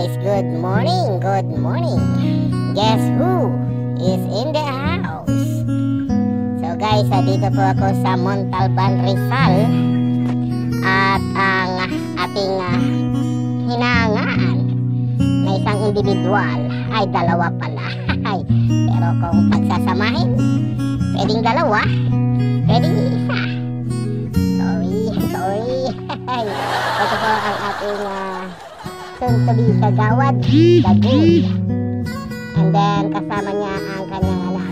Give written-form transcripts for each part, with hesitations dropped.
guys, good morning, good morning. Guess who is in the house? So guys, dito po ako sa Montalban, Rizal. At ang ating hinahangaan na isang individual ay dalawa pala. Pero kung pagsasamahin, pwedeng dalawa, pwedeng isa. Sorry. Ito po ang ating soon-to-be kagawad, Dagul. And then kasama niya ang kanyang anak.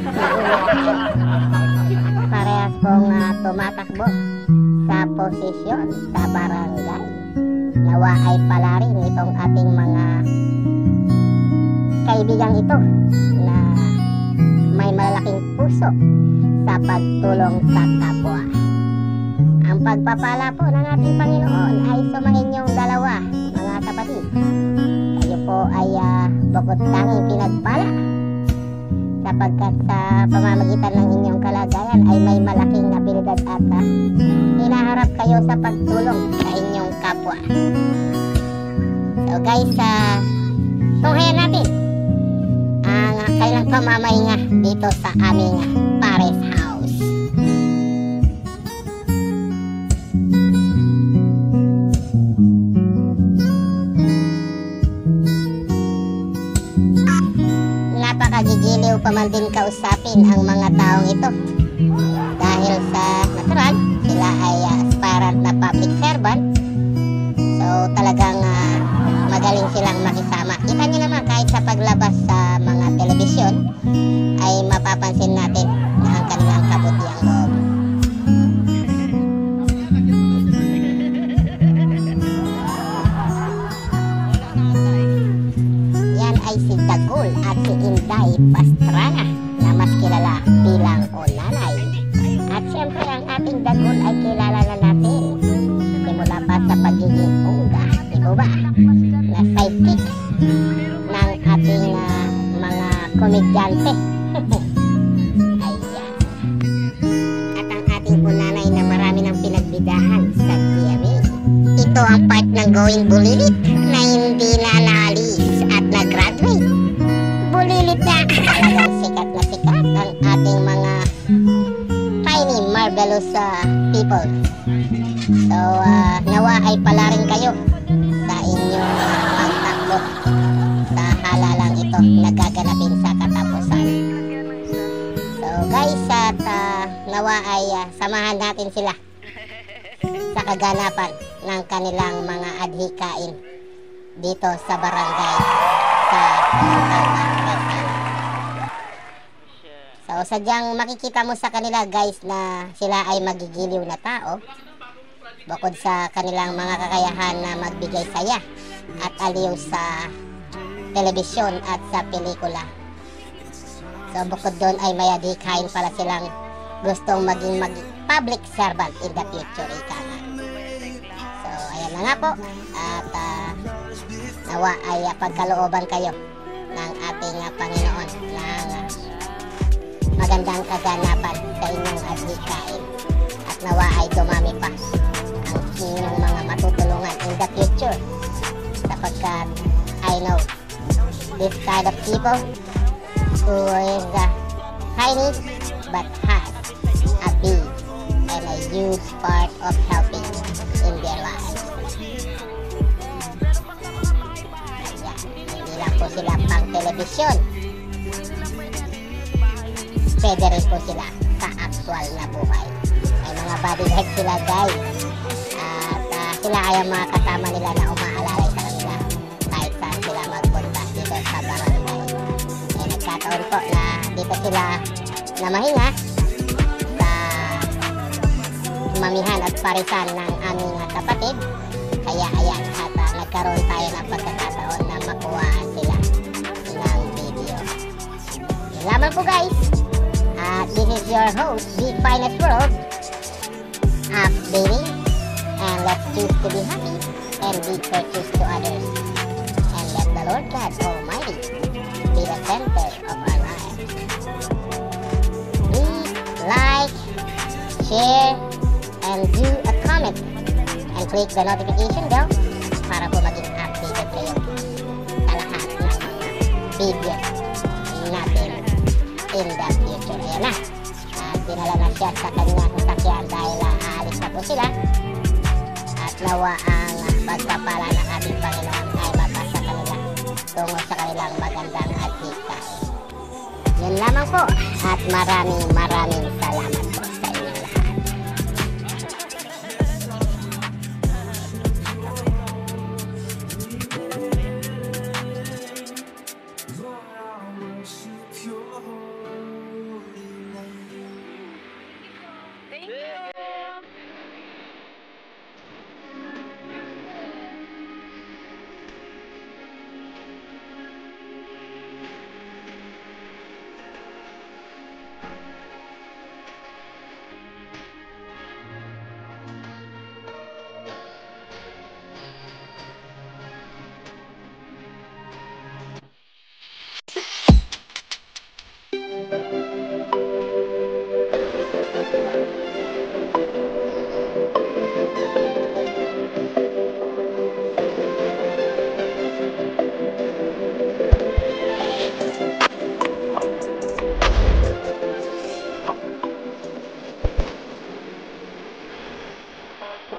Parehas pong tumatakbo sa posisyon sa barangay. Nawa ay pala rin itong ating mga kaibigang ito na may malalaking puso sa pagtulong sa kapwa. Ang pagpapala po ng ating Panginoon ay sumahinyong dalawa, mga kapatid. Kayo po ay bukod tanging pinagpala, sapagkat sa pamamagitan ng inyong kalagayan ay may malaking abilidad at hinaharap kayo sa pagtulong sa inyong kapwa. So guys, tunghayan natin ang kailang pamamahinga dito sa aming Pares House. Napakagigiliw pa man din kausapin ang mga taong ito dahil sa natural sila ay aspirant na public servant. So talagang magaling silang makisama. Kita nyo naman kahit sa paglabas sa mga telebisyon ay mapapansin natin na ang kanilang kabutiang loob. Yan ay si Dagul at si Inday Pastrana na mas kilala bilang Onanay. At syempre ang ating Dagul ay kilala na natin simula pa sa pagiging ungga, di ba ba? Na sidekick ng ating mga komedyante. Ayan. At ang ating Onanay na marami ng pinagbidahan sa GMA. Ito ang part ng Going Bulilit na hindi na naalis at nag-graduate. Bulilit na! Talagang sikat na sikat ang ating mga tiny marvelous people. So nawa ay pala rin kayo sa inyong pagtakbo sa halalang ito nagaganapin sa katapusan. So guys, at nawa ay samahan natin sila sa kaganapan ng kanilang mga adhikain dito sa barangay sa Montalban, Rizal. So sadyang makikita mo sa kanila guys na sila ay magigiliw na tao. Bukod sa kanilang mga kakayahan na magbigay saya at aliw sa telebisyon at sa pelikula. So bukod doon ay may adhikain pala silang gustong maging public servant in the future. So ayan na nga po. At nawa ay pagkalooban kayo ng ating Panginoon ng magandang kaganapan sa inyong adhikain. At nawa ay dumami pa ang inyong mga matutulungan in the future, sapagkat I know this kind of people who is tiny but has a big and a huge part of helping in their lives. Ayan, hindi lang po sila pang telebisyon, pwede rin po sila sa actual na buhay. May mga bodyguard sila guys. Sila ay ang mga kasama nila na umaalalay sa kanila kahit saan sila magpunta dito sa barangay. Nagkataon po na dito sila namahinga sa mamihan at parisan ng aming kapatid. Kaya ayan, at nagkaroon tayo ng pagkakataon na makuhaan sila ng video. Yun lamang po guys. This is your host, The Finest World, updating. And let's choose to be happy and be courteous to others. And let the Lord God Almighty be the center of our lives. Please like, share, and do a comment. And click the notification bell para po maging updated kayo. video natin in the future. Ayan na. At dinala na siya sa kanyang sasakyan dahil aalis na po sila. At nawa ang pagpapala ng ating Panginoon ay mapasa kanila tungo sa kanilang magandang adhikain. Yun lamang po at maraming salamat po.